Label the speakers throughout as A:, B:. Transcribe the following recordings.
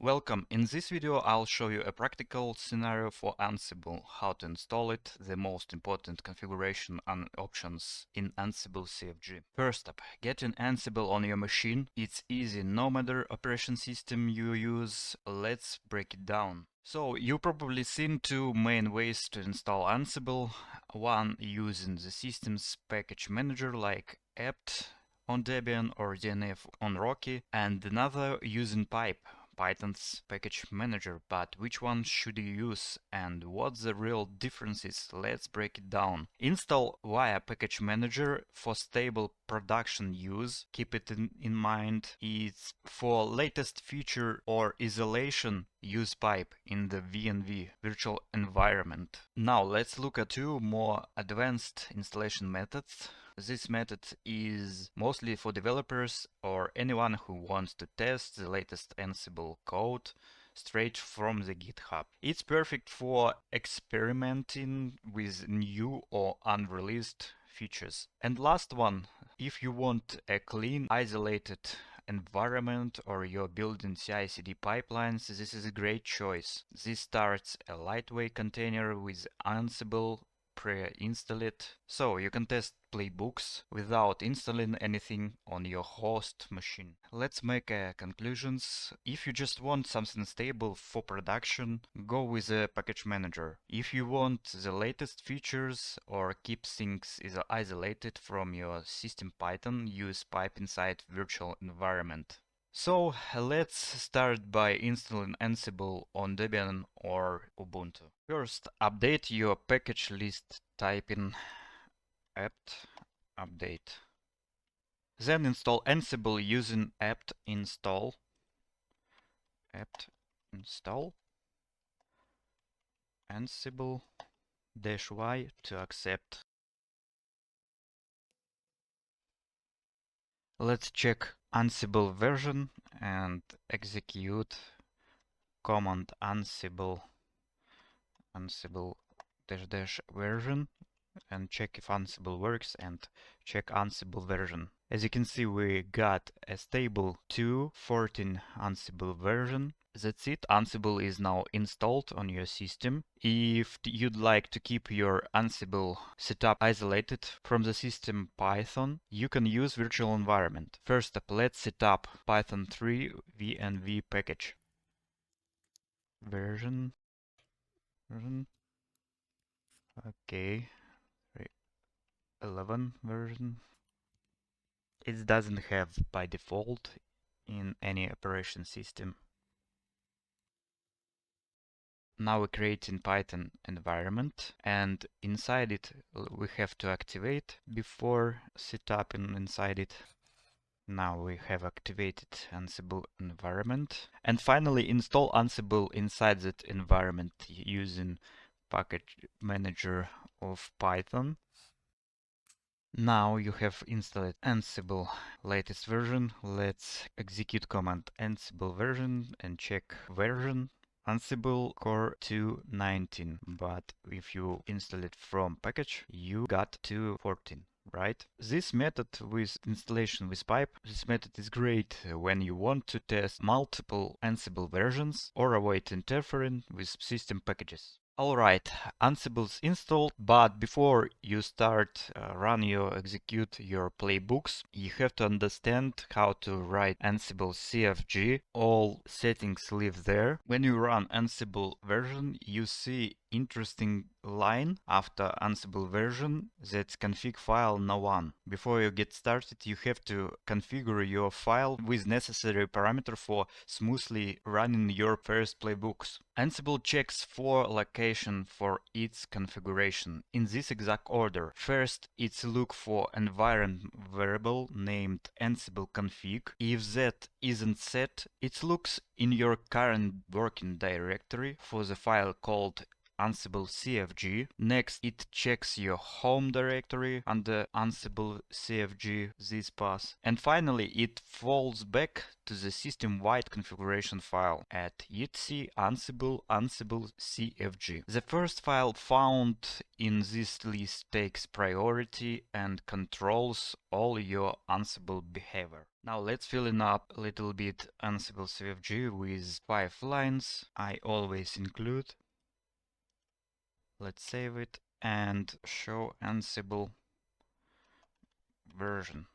A: Welcome. In this video I'll show you a practical scenario for Ansible, how to install it, the most important configuration and options in Ansible.cfg. First up, getting Ansible on your machine. It's easy no matter operation system you use. Let's break it down. So you probably seen two main ways to install Ansible. One using the system's package manager like apt on Debian or DNF on Rocky, and another using Python's package manager. But which one should you use and what the real difference is? Let's break it down. Install via package manager for stable production use. Keep it in mind, it's for latest feature or isolation, use pipe in the VNV virtual environment. Now let's look at two more advanced installation methods. This method is mostly for developers or anyone who wants to test the latest Ansible code straight from the GitHub. It's perfect for experimenting with new or unreleased features. And last one, if you want a clean, isolated environment or you're building CI/CD pipelines, this is a great choice. This starts a lightweight container with Ansible pre-installed, so you can test playbooks without installing anything on your host machine. Let's make conclusions. If you just want something stable for production, go with a package manager. If you want the latest features or keep things isolated from your system Python, use pipe inside virtual environment. So let's start by installing Ansible on Debian or Ubuntu. First, update your package list, type in apt update. Then install Ansible using apt install Ansible-y to accept. Let's check Ansible version and execute command ansible version and check if Ansible works and check Ansible version. As you can see, we got a stable 2.14 Ansible version. That's it. Ansible is now installed on your system. If you'd like to keep your Ansible setup isolated from the system Python, you can use virtual environment. First up, let's set up Python 3 VNV package. Version. Okay. 11 version. It doesn't have by default in any operation system. Now we create in Python environment, and inside it we have to activate before setup inside it. Now we have activated Ansible environment, and finally install Ansible inside that environment using package manager of Python. Now you have installed Ansible latest version. Let's execute command ansible version and check version. Ansible core 2.19, but if you install it from package, you got 2.14, right? This method with installation with pipe, this method is great when you want to test multiple Ansible versions or avoid interfering with system packages. Alright, Ansible's installed, but before you start execute your playbooks, you have to understand how to write Ansible CFG. All settings live there. When you run Ansible version, you see interesting line after Ansible version, that's config file no one. Before you get started, you have to configure your file with necessary parameter for smoothly running your first playbooks. Ansible checks for location for its configuration in this exact order. First, it's look for environment variable named Ansible config. If that isn't set, it looks in your current working directory for the file called ansible.cfg. Next, it checks your home directory under ansible.cfg this path. And finally, it falls back to the system-wide configuration file at etc ansible.cfg. The first file found in this list takes priority and controls all your Ansible behavior. Now let's fill in up a little bit ansible.cfg with 5 lines I always include. Let's save it and show Ansible version.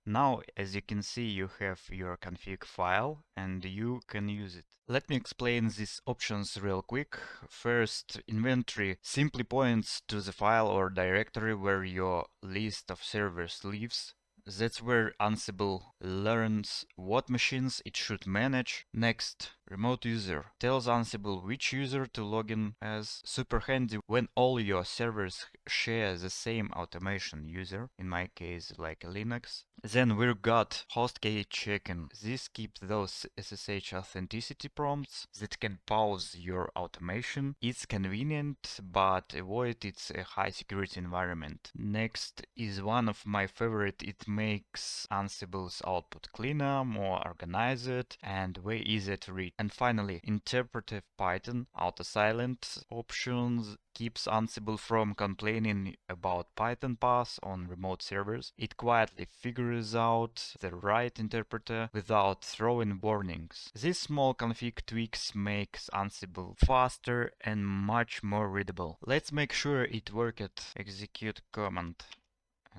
A: Now, as you can see, you have your config file and you can use it. Let me explain these options real quick. First, inventory simply points to the file or directory where your list of servers lives. That's where Ansible learns what machines it should manage. Next, remote user tells Ansible which user to log in as. Super handy when all your servers share the same automation user, in my case like Linux. Then we've got hostkey checking. This keeps those SSH authenticity prompts that can pause your automation. It's convenient, but avoid it's a high security environment. Next is one of my favorite. It makes Ansible's output cleaner, more organized, and way easier to read. And finally, interpretive Python auto-silent options keeps Ansible from complaining about Python paths on remote servers. It quietly figures out the right interpreter without throwing warnings. These small config tweaks makes Ansible faster and much more readable. Let's make sure it worked. Execute command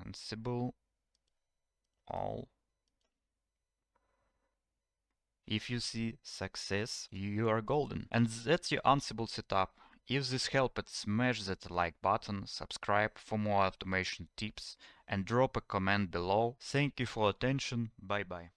A: Ansible all. If you see success, you are golden. And that's your Ansible setup. If this helped, smash that like button, subscribe for more automation tips, and drop a comment below. Thank you for attention. Bye bye.